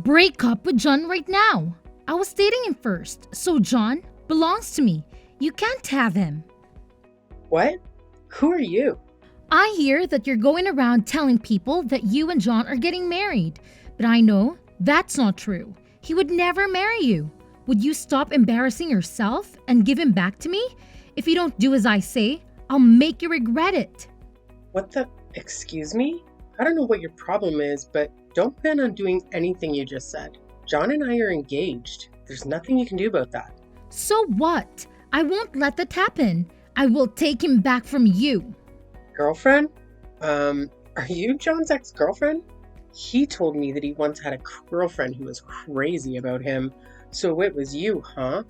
break up with John right now. I was dating him first, so John belongs to me. You can't have him. What? Who are you? I hear that you're going around telling people that you and John are getting married, but I know that's not true. He would never marry you. Would you stop embarrassing yourself and give him back to me? If you don't do as I say, I'll make you regret it. What the? Excuse me? I don't know what your problem is, but don't plan on doing anything you just said. John and I are engaged. There's nothing you can do about that. So what? I won't let that happen. I will take him back from you. Girlfriend? Are you John's ex-girlfriend? He told me that he once had a girlfriend who was crazy about him. So it was you, huh?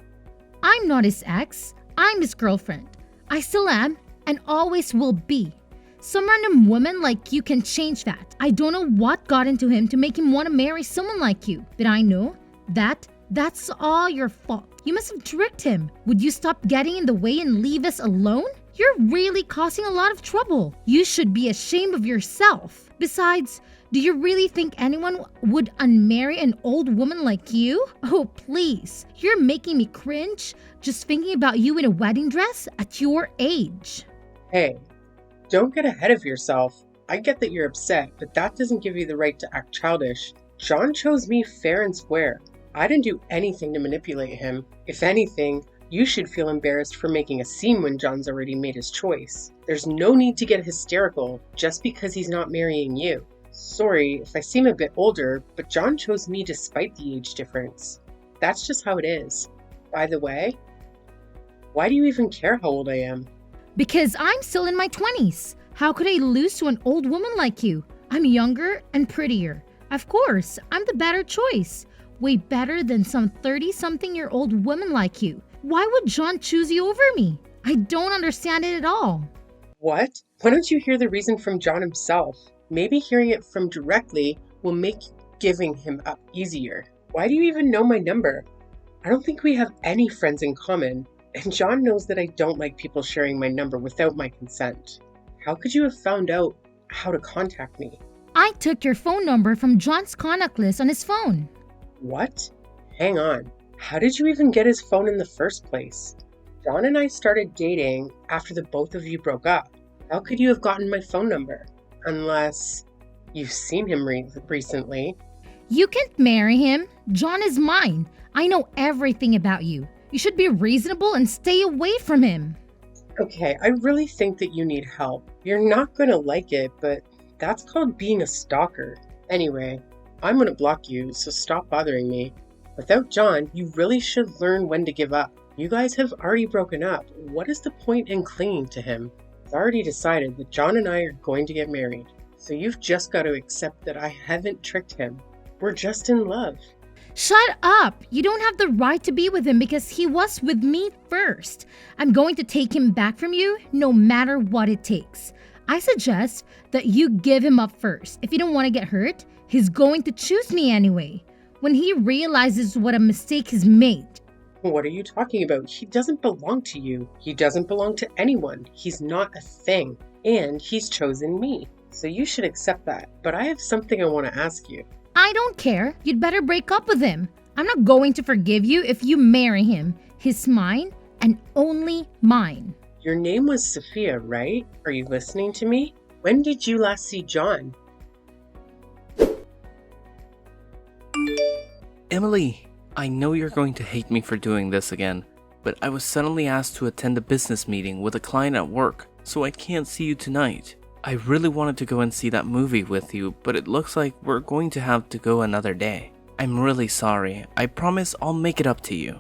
I'm not his ex. I'm his girlfriend. I still am and always will be. Some random woman like you can change that. I don't know what got into him to make him want to marry someone like you, but I know that's all your fault. You must have tricked him. Would you stop getting in the way and leave us alone? You're really causing a lot of trouble. You should be ashamed of yourself. Besides, do you really think anyone would unmarry an old woman like you? Oh, please. You're making me cringe just thinking about you in a wedding dress at your age. Hey, don't get ahead of yourself. I get that you're upset, but that doesn't give you the right to act childish. John chose me fair and square. I didn't do anything to manipulate him. If anything, you should feel embarrassed for making a scene when John's already made his choice. There's no need to get hysterical just because he's not marrying you. Sorry if I seem a bit older, but John chose me despite the age difference. That's just how it is. By the way, why do you even care how old I am? Because I'm still in my 20s. How could I lose to an old woman like you? I'm younger and prettier. Of course, I'm the better choice. Way better than some 30-something-year-old woman like you. Why would John choose you over me? I don't understand it at all. What? Why don't you hear the reason from John himself? Maybe hearing it from directly will make giving him up easier. Why do you even know my number? I don't think we have any friends in common, and John knows that I don't like people sharing my number without my consent. How could you have found out how to contact me? I took your phone number from John's contact list on his phone. What? Hang on. How did you even get his phone in the first place? John and I started dating after the both of you broke up. How could you have gotten my phone number? Unless you've seen him recently. You can't marry him. John is mine. I know everything about you. You should be reasonable and stay away from him. Okay, I really think that you need help. You're not going to like it, but that's called being a stalker. Anyway, I'm going to block you, so stop bothering me. Without John, you really should learn when to give up. You guys have already broken up. What is the point in clinging to him? I've already decided that John and I are going to get married. So you've just got to accept that I haven't tricked him. We're just in love. Shut up! You don't have the right to be with him because he was with me first. I'm going to take him back from you no matter what it takes. I suggest that you give him up first. If you don't want to get hurt, he's going to choose me anyway. When he realizes what a mistake he's made. What are you talking about? He doesn't belong to you. He doesn't belong to anyone. He's not a thing. And he's chosen me. So you should accept that. But I have something I want to ask you. I don't care. You'd better break up with him. I'm not going to forgive you if you marry him. He's mine and only mine. Your name was Sophia, right? Are you listening to me? When did you last see John? Emily, I know you're going to hate me for doing this again, but I was suddenly asked to attend a business meeting with a client at work, so I can't see you tonight. I really wanted to go and see that movie with you, but it looks like we're going to have to go another day. I'm really sorry. I promise I'll make it up to you.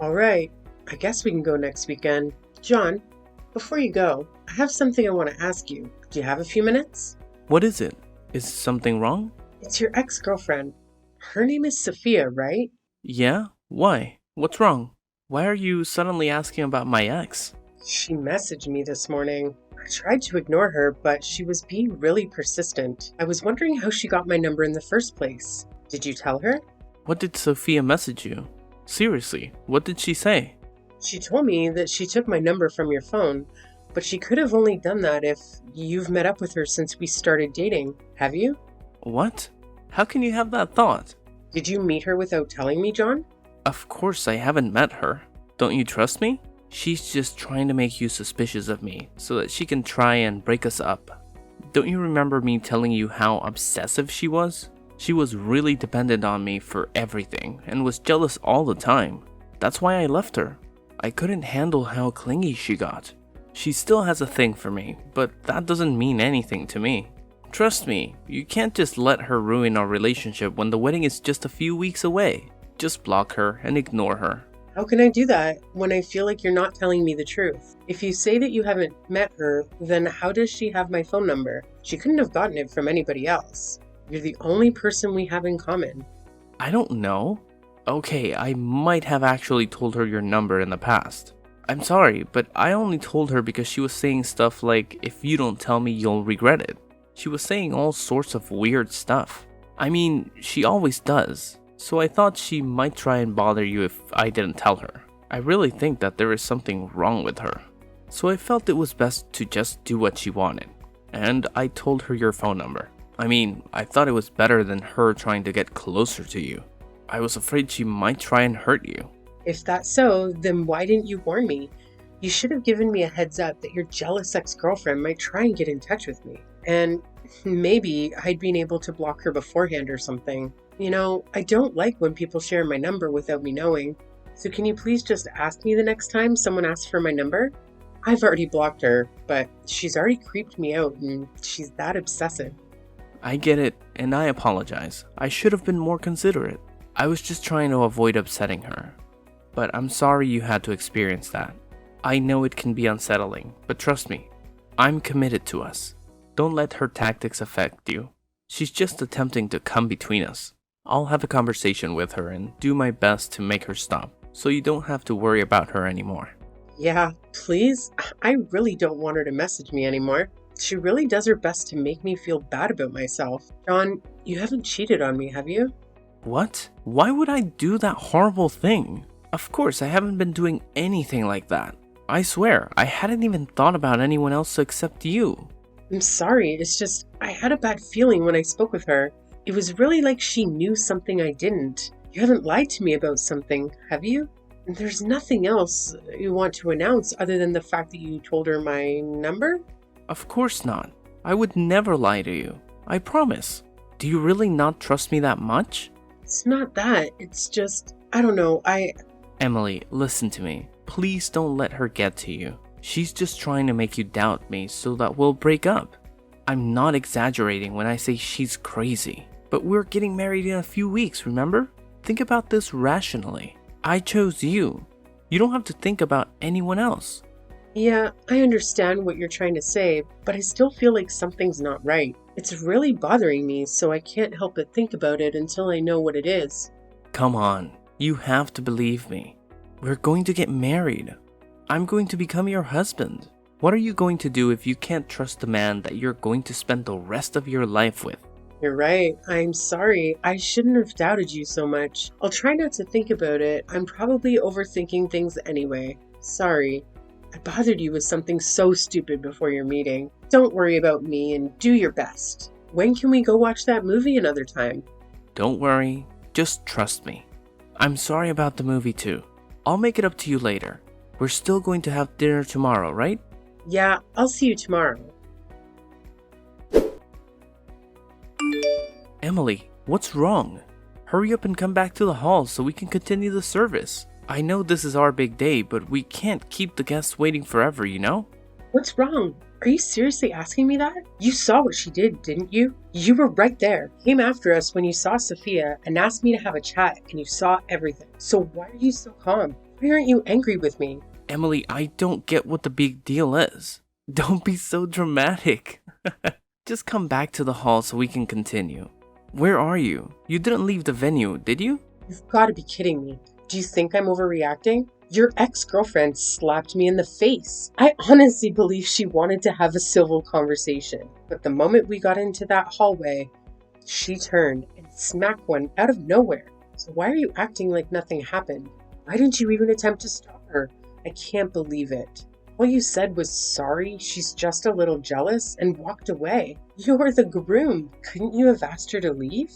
Alright, I guess we can go next weekend. John, before you go, I have something I want to ask you. Do you have a few minutes? What is it? Is something wrong? It's your ex-girlfriend. Her name is Sophia, right? Yeah? Why? What's wrong? Why are you suddenly asking about my ex? She messaged me this morning. I tried to ignore her, but she was being really persistent. I was wondering how she got my number in the first place. Did you tell her? What did Sophia message you? Seriously, what did she say? She told me that she took my number from your phone, but she could have only done that if you've met up with her since we started dating. Have you? What? How can you have that thought? Did you meet her without telling me, John? Of course I haven't met her. Don't you trust me? She's just trying to make you suspicious of me so that she can try and break us up. Don't you remember me telling you how obsessive she was? She was really dependent on me for everything and was jealous all the time. That's why I left her. I couldn't handle how clingy she got. She still has a thing for me, but that doesn't mean anything to me. Trust me, you can't just let her ruin our relationship when the wedding is just a few weeks away. Just block her and ignore her. How can I do that when I feel like you're not telling me the truth? If you say that you haven't met her, then how does she have my phone number? She couldn't have gotten it from anybody else. You're the only person we have in common. I don't know. Okay, I might have actually told her your number in the past. I'm sorry, but I only told her because she was saying stuff like, if you don't tell me, you'll regret it. She was saying all sorts of weird stuff. I mean, she always does. So I thought she might try and bother you if I didn't tell her. I really think that there is something wrong with her. So I felt it was best to just do what she wanted. And I told her your phone number. I mean, I thought it was better than her trying to get closer to you. I was afraid she might try and hurt you. If that's so, then why didn't you warn me? You should have given me a heads up that your jealous ex-girlfriend might try and get in touch with me. And maybe I'd been able to block her beforehand or something. You know, I don't like when people share my number without me knowing. So can you please just ask me the next time someone asks for my number? I've already blocked her, but she's already creeped me out and she's that obsessive. I get it, and I apologize. I should have been more considerate. I was just trying to avoid upsetting her. But I'm sorry you had to experience that. I know it can be unsettling, but trust me, I'm committed to us. Don't let her tactics affect you. She's just attempting to come between us. I'll have a conversation with her and do my best to make her stop, so you don't have to worry about her anymore. Yeah, please? I really don't want her to message me anymore. She really does her best to make me feel bad about myself. John, you haven't cheated on me, have you? What? Why would I do that horrible thing? Of course, I haven't been doing anything like that. I swear, I hadn't even thought about anyone else except you. I'm sorry, it's just, I had a bad feeling when I spoke with her. It was really like she knew something I didn't. You haven't lied to me about something, have you? And there's nothing else you want to announce other than the fact that you told her my number? Of course not. I would never lie to you. I promise. Do you really not trust me that much? It's not that. It's just, I don't know, Emily, listen to me. Please don't let her get to you. She's just trying to make you doubt me so that we'll break up. I'm not exaggerating when I say she's crazy. But we're getting married in a few weeks, remember? Think about this rationally. I chose you. You don't have to think about anyone else. Yeah, I understand what you're trying to say, but I still feel like something's not right. It's really bothering me, so I can't help but think about it until I know what it is. Come on, you have to believe me. We're going to get married. I'm going to become your husband. What are you going to do if you can't trust the man that you're going to spend the rest of your life with? You're right. I'm sorry. I shouldn't have doubted you so much. I'll try not to think about it. I'm probably overthinking things anyway. Sorry. I bothered you with something so stupid before your meeting. Don't worry about me and do your best. When can we go watch that movie another time? Don't worry. Just trust me. I'm sorry about the movie too. I'll make it up to you later. We're still going to have dinner tomorrow, right? Yeah, I'll see you tomorrow. Emily, what's wrong? Hurry up and come back to the hall so we can continue the service. I know this is our big day, but we can't keep the guests waiting forever, you know? What's wrong? Are you seriously asking me that? You saw what she did, didn't you? You were right there. Came after us when you saw Sophia and asked me to have a chat, and you saw everything. So why are you so calm? Why aren't you angry with me? Emily, I don't get what the big deal is. Don't be so dramatic. Just come back to the hall so we can continue. Where are you? You didn't leave the venue, did you? You've got to be kidding me. Do you think I'm overreacting? Your ex-girlfriend slapped me in the face. I honestly believe she wanted to have a civil conversation. But the moment we got into that hallway, she turned and smacked one out of nowhere. So why are you acting like nothing happened? Why didn't you even attempt to stop her? I can't believe it. All you said was sorry, she's just a little jealous, and walked away. You're the groom. Couldn't you have asked her to leave?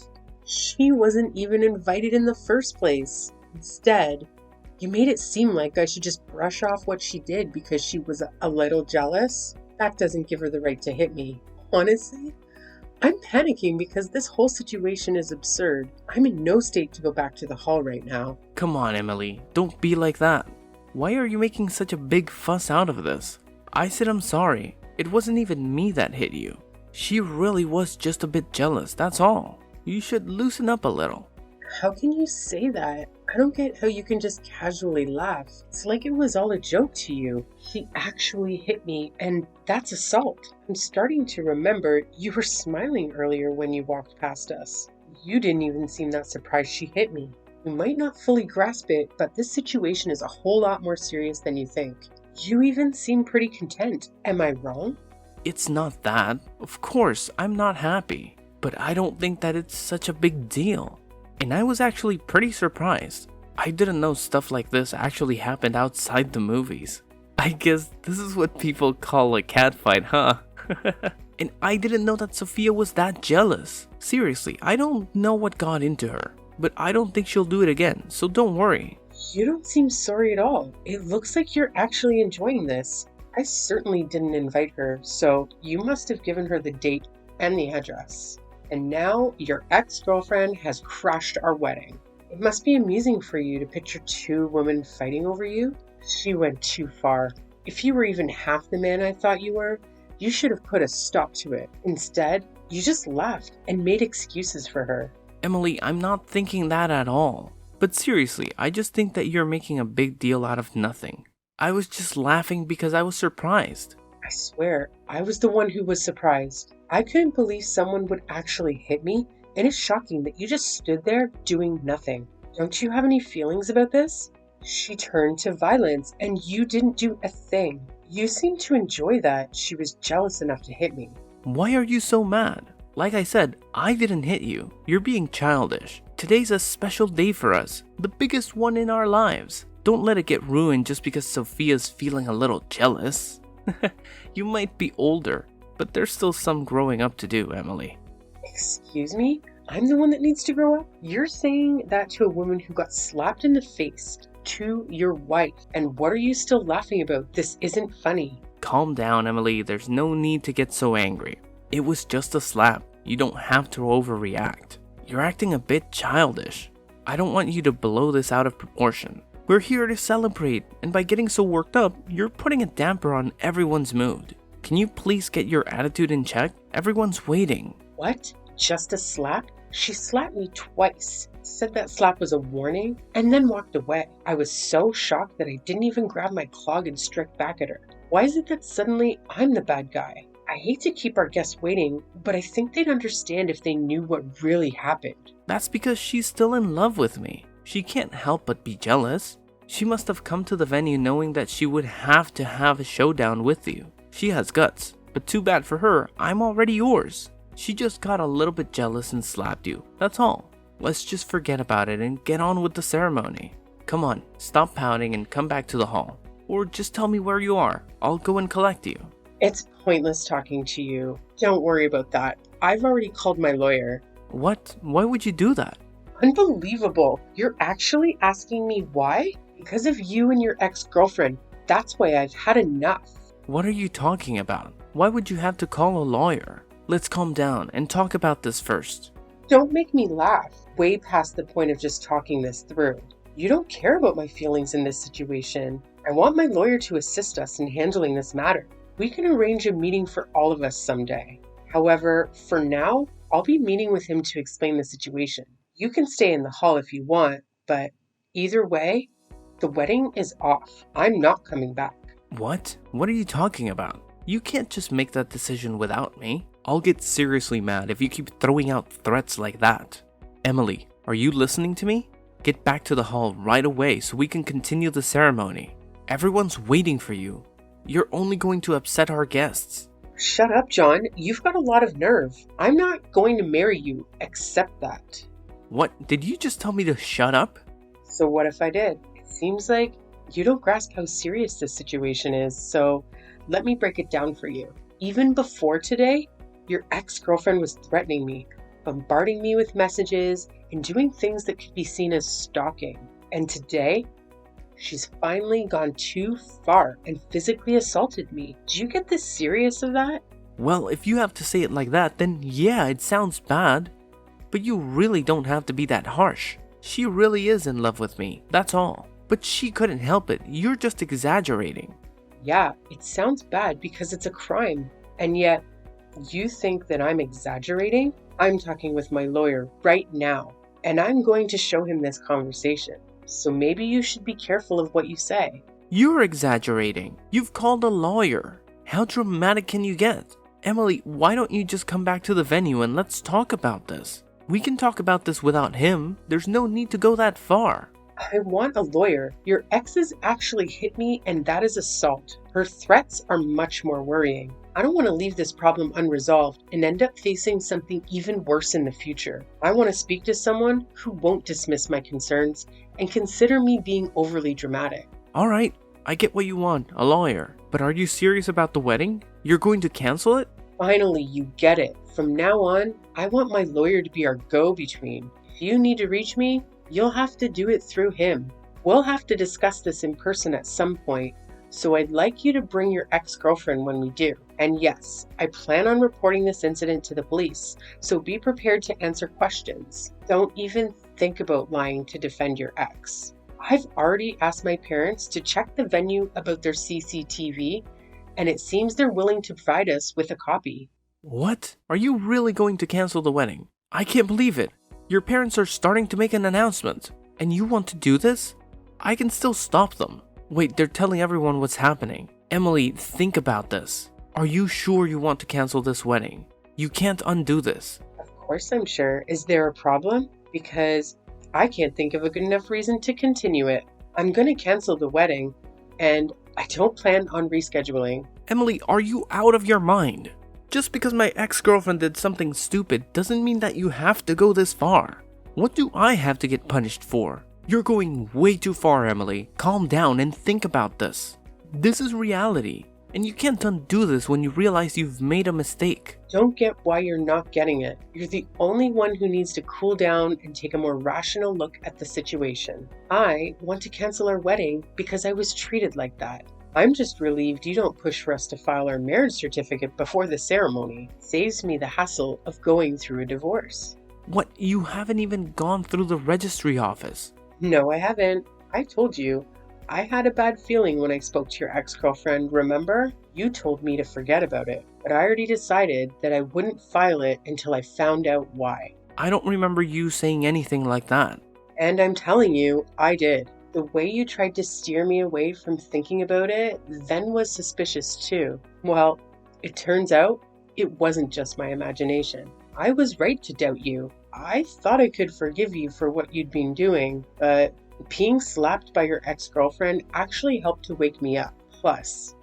She wasn't even invited in the first place. Instead, you made it seem like I should just brush off what she did because she was a little jealous. That doesn't give her the right to hit me. Honestly, I'm panicking because this whole situation is absurd. I'm in no state to go back to the hall right now. Come on, Emily, don't be like that. Why are you making such a big fuss out of this? I said I'm sorry. It wasn't even me that hit you. She really was just a bit jealous, that's all. You should loosen up a little. How can you say that? I don't get how you can just casually laugh. It's like it was all a joke to you. She actually hit me, and that's assault. I'm starting to remember you were smiling earlier when you walked past us. You didn't even seem that surprised she hit me. You might not fully grasp it, but this situation is a whole lot more serious than you think. You even seem pretty content. Am I wrong? It's not that. Of course, I'm not happy. But I don't think that it's such a big deal. And I was actually pretty surprised. I didn't know stuff like this actually happened outside the movies. I guess this is what people call a catfight, huh? And I didn't know that Sophia was that jealous. Seriously, I don't know what got into her. But I don't think she'll do it again, so don't worry. You don't seem sorry at all. It looks like you're actually enjoying this. I certainly didn't invite her, so you must have given her the date and the address. And now your ex-girlfriend has crashed our wedding. It must be amusing for you to picture two women fighting over you. She went too far. If you were even half the man I thought you were, you should have put a stop to it. Instead, you just laughed and made excuses for her. Emily, I'm not thinking that at all. But seriously, I just think that you're making a big deal out of nothing. I was just laughing because I was surprised. I swear, I was the one who was surprised. I couldn't believe someone would actually hit me, and it's shocking that you just stood there doing nothing. Don't you have any feelings about this? She turned to violence, and you didn't do a thing. You seemed to enjoy that she was jealous enough to hit me. Why are you so mad? Like I said, I didn't hit you. You're being childish. Today's a special day for us, the biggest one in our lives. Don't let it get ruined just because Sophia's feeling a little jealous. You might be older, but there's still some growing up to do, Emily. Excuse me? I'm the one that needs to grow up? You're saying that to a woman who got slapped in the face, to your wife, and what are you still laughing about? This isn't funny. Calm down, Emily. There's no need to get so angry. It was just a slap. You don't have to overreact. You're acting a bit childish. I don't want you to blow this out of proportion. We're here to celebrate, and by getting so worked up, you're putting a damper on everyone's mood. Can you please get your attitude in check? Everyone's waiting. What? Just a slap? She slapped me twice, said that slap was a warning, and then walked away. I was so shocked that I didn't even grab my clog and strike back at her. Why is it that suddenly I'm the bad guy? I hate to keep our guests waiting, but I think they'd understand if they knew what really happened. That's because she's still in love with me. She can't help but be jealous. She must have come to the venue knowing that she would have to have a showdown with you. She has guts, but too bad for her, I'm already yours. She just got a little bit jealous and slapped you, that's all. Let's just forget about it and get on with the ceremony. Come on, stop pouting and come back to the hall. Or just tell me where you are, I'll go and collect you. It's pointless talking to you. Don't worry about that. I've already called my lawyer. What? Why would you do that? Unbelievable. You're actually asking me why? Because of you and your ex-girlfriend. That's why I've had enough. What are you talking about? Why would you have to call a lawyer? Let's calm down and talk about this first. Don't make me laugh. Way past the point of just talking this through. You don't care about my feelings in this situation. I want my lawyer to assist us in handling this matter. We can arrange a meeting for all of us someday. However, for now, I'll be meeting with him to explain the situation. You can stay in the hall if you want, but either way, the wedding is off. I'm not coming back. What? What are you talking about? You can't just make that decision without me. I'll get seriously mad if you keep throwing out threats like that. Emily, are you listening to me? Get back to the hall right away so we can continue the ceremony. Everyone's waiting for you. You're only going to upset our guests. Shut up, John. You've got a lot of nerve. I'm not going to marry you. Accept that. What? Did you just tell me to shut up? So what if I did? It seems like you don't grasp how serious this situation is, so let me break it down for you. Even before today, your ex-girlfriend was threatening me, bombarding me with messages and doing things that could be seen as stalking. And today, she's finally gone too far and physically assaulted me. Do you get the serious of that? Well, if you have to say it like that, then yeah, it sounds bad. But you really don't have to be that harsh. She really is in love with me, that's all. But she couldn't help it, you're just exaggerating. Yeah, it sounds bad because it's a crime. And yet, you think that I'm exaggerating? I'm talking with my lawyer right now, and I'm going to show him this conversation. So maybe you should be careful of what you say. You're exaggerating. You've called a lawyer. How dramatic can you get? Emily, why don't you just come back to the venue and let's talk about this? We can talk about this without him. There's no need to go that far. I want a lawyer. Your exes actually hit me, and that is assault. Her threats are much more worrying. I don't want to leave this problem unresolved and end up facing something even worse in the future. I want to speak to someone who won't dismiss my concerns and consider me being overly dramatic. Alright, I get what you want, a lawyer. But are you serious about the wedding? You're going to cancel it? Finally, you get it. From now on, I want my lawyer to be our go-between. If you need to reach me, you'll have to do it through him. We'll have to discuss this in person at some point, so I'd like you to bring your ex-girlfriend when we do. And yes, I plan on reporting this incident to the police, so be prepared to answer questions. Don't even think about lying to defend your ex. I've already asked my parents to check the venue about their CCTV, and it seems they're willing to provide us with a copy. What? Are you really going to cancel the wedding? I can't believe it. Your parents are starting to make an announcement, and you want to do this? I can still stop them. Wait, they're telling everyone what's happening. Emily, think about this. Are you sure you want to cancel this wedding? You can't undo this. Of course I'm sure. Is there a problem? Because I can't think of a good enough reason to continue it. I'm going to cancel the wedding, and I don't plan on rescheduling. Emily, are you out of your mind? Just because my ex-girlfriend did something stupid doesn't mean that you have to go this far. What do I have to get punished for? You're going way too far, Emily. Calm down and think about this. This is reality, and you can't undo this when you realize you've made a mistake. Don't get why you're not getting it. You're the only one who needs to cool down and take a more rational look at the situation. I want to cancel our wedding because I was treated like that. I'm just relieved you don't push for us to file our marriage certificate before the ceremony. Saves me the hassle of going through a divorce. What? You haven't even gone through the registry office? No, I haven't. I told you. I had a bad feeling when I spoke to your ex-girlfriend, remember? You told me to forget about it, but I already decided that I wouldn't file it until I found out why. I don't remember you saying anything like that. And I'm telling you, I did. The way you tried to steer me away from thinking about it then was suspicious too. Well, it turns out it wasn't just my imagination. I was right to doubt you. I thought I could forgive you for what you'd been doing, but being slapped by your ex-girlfriend actually helped to wake me up. Plus,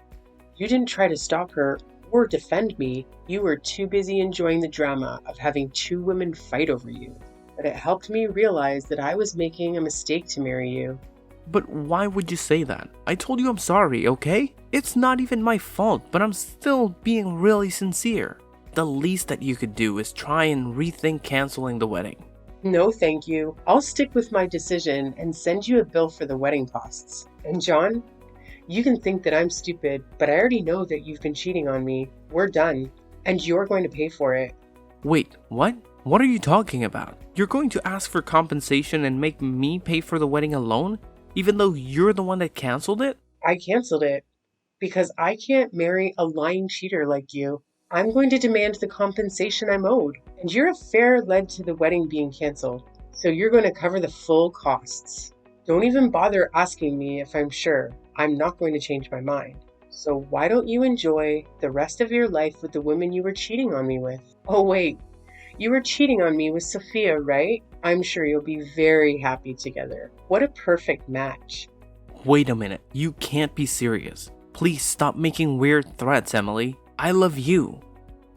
you didn't try to stop her or defend me. You were too busy enjoying the drama of having two women fight over you. But it helped me realize that I was making a mistake to marry you. But why would you say that? I told you I'm sorry, okay? It's not even my fault, but I'm still being really sincere. The least that you could do is try and rethink canceling the wedding. No, thank you. I'll stick with my decision and send you a bill for the wedding costs. And John, you can think that I'm stupid, but I already know that you've been cheating on me. We're done, and you're going to pay for it. Wait, what? What are you talking about? You're going to ask for compensation and make me pay for the wedding alone? Even though you're the one that canceled it? I canceled it because I can't marry a lying cheater like you. I'm going to demand the compensation I'm owed. And your affair led to the wedding being canceled, so you're going to cover the full costs. Don't even bother asking me if I'm sure. I'm not going to change my mind. So why don't you enjoy the rest of your life with the woman you were cheating on me with? Oh wait, you were cheating on me with Sophia, right? I'm sure you'll be very happy together. What a perfect match. Wait a minute, you can't be serious. Please stop making weird threats, Emily. I love you.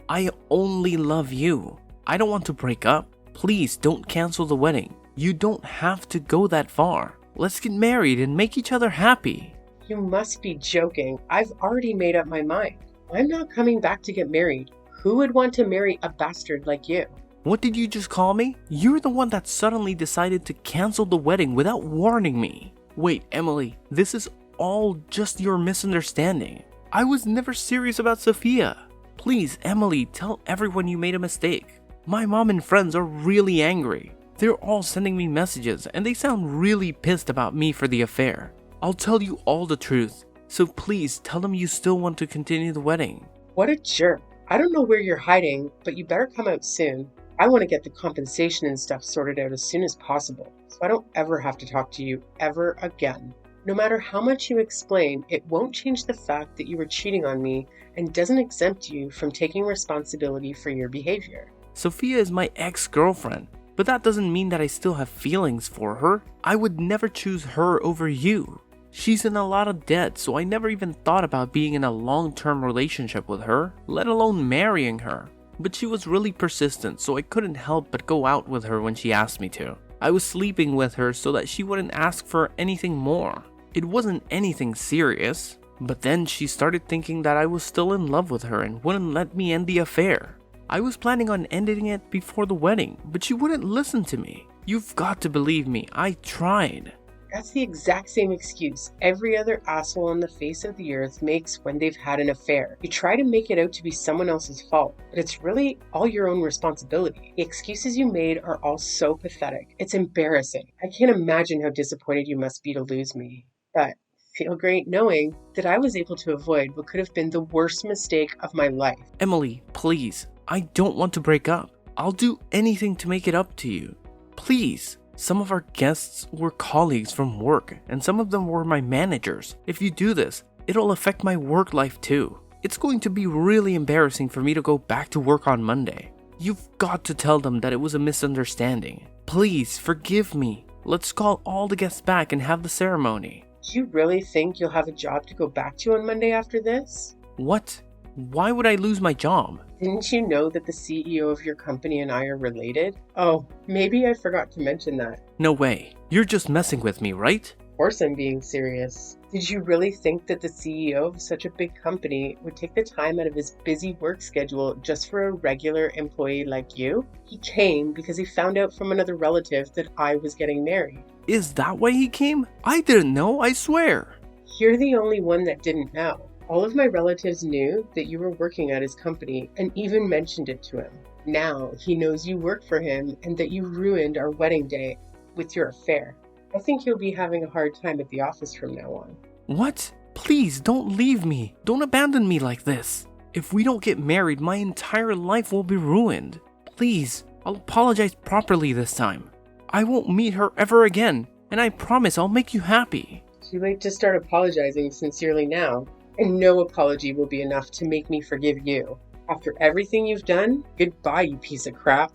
I only love you. I don't want to break up. Please don't cancel the wedding. You don't have to go that far. Let's get married and make each other happy. You must be joking. I've already made up my mind. I'm not coming back to get married. Who would want to marry a bastard like you? What did you just call me? You're the one that suddenly decided to cancel the wedding without warning me. Wait, Emily, this is all just your misunderstanding. I was never serious about Sophia. Please, Emily, tell everyone you made a mistake. My mom and friends are really angry. They're all sending me messages and they sound really pissed about me for the affair. I'll tell you all the truth, so please tell them you still want to continue the wedding. What a jerk. I don't know where you're hiding, but you better come out soon. I want to get the compensation and stuff sorted out as soon as possible, so I don't ever have to talk to you ever again. No matter how much you explain, it won't change the fact that you were cheating on me and doesn't exempt you from taking responsibility for your behavior. Sophia is my ex-girlfriend, but that doesn't mean that I still have feelings for her. I would never choose her over you. She's in a lot of debt, so I never even thought about being in a long-term relationship with her, let alone marrying her. But she was really persistent, so I couldn't help but go out with her when she asked me to. I was sleeping with her so that she wouldn't ask for anything more. It wasn't anything serious, but then she started thinking that I was still in love with her and wouldn't let me end the affair. I was planning on ending it before the wedding, but she wouldn't listen to me. You've got to believe me, I tried. That's the exact same excuse every other asshole on the face of the earth makes when they've had an affair. You try to make it out to be someone else's fault, but it's really all your own responsibility. The excuses you made are all so pathetic. It's embarrassing. I can't imagine how disappointed you must be to lose me. But feel great knowing that I was able to avoid what could have been the worst mistake of my life. Emily, please, I don't want to break up. I'll do anything to make it up to you. Please. Some of our guests were colleagues from work, and some of them were my managers. If you do this, it'll affect my work life too. It's going to be really embarrassing for me to go back to work on Monday. You've got to tell them that it was a misunderstanding. Please, forgive me. Let's call all the guests back and have the ceremony. Do you really think you'll have a job to go back to on Monday after this? What? Why would I lose my job? Didn't you know that the CEO of your company and I are related? Oh, maybe I forgot to mention that. No way. You're just messing with me, right? Of course I'm being serious. Did you really think that the CEO of such a big company would take the time out of his busy work schedule just for a regular employee like you? He came because he found out from another relative that I was getting married. Is that why he came? I didn't know, I swear. You're the only one that didn't know. All of my relatives knew that you were working at his company and even mentioned it to him. Now he knows you work for him and that you ruined our wedding day with your affair. I think he'll be having a hard time at the office from now on. What? Please don't leave me. Don't abandon me like this. If we don't get married, my entire life will be ruined. Please, I'll apologize properly this time. I won't meet her ever again, and I promise I'll make you happy. Too late to start apologizing sincerely now. And no apology will be enough to make me forgive you. After everything you've done, goodbye, you piece of crap.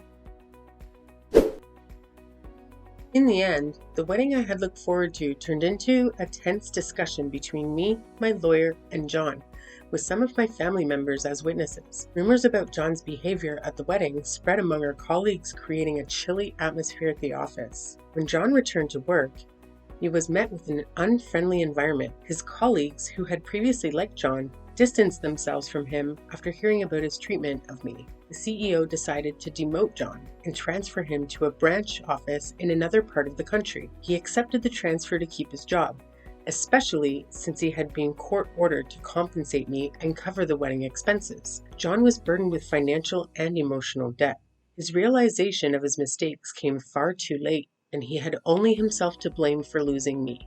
In the end, the wedding I had looked forward to turned into a tense discussion between me, my lawyer, and John, with some of my family members as witnesses. Rumors about John's behavior at the wedding spread among our colleagues, creating a chilly atmosphere at the office. When John returned to work, he was met with an unfriendly environment. His colleagues, who had previously liked John, distanced themselves from him after hearing about his treatment of me. The CEO decided to demote John and transfer him to a branch office in another part of the country. He accepted the transfer to keep his job, especially since he had been court-ordered to compensate me and cover the wedding expenses. John was burdened with financial and emotional debt. His realization of his mistakes came far too late, and he had only himself to blame for losing me.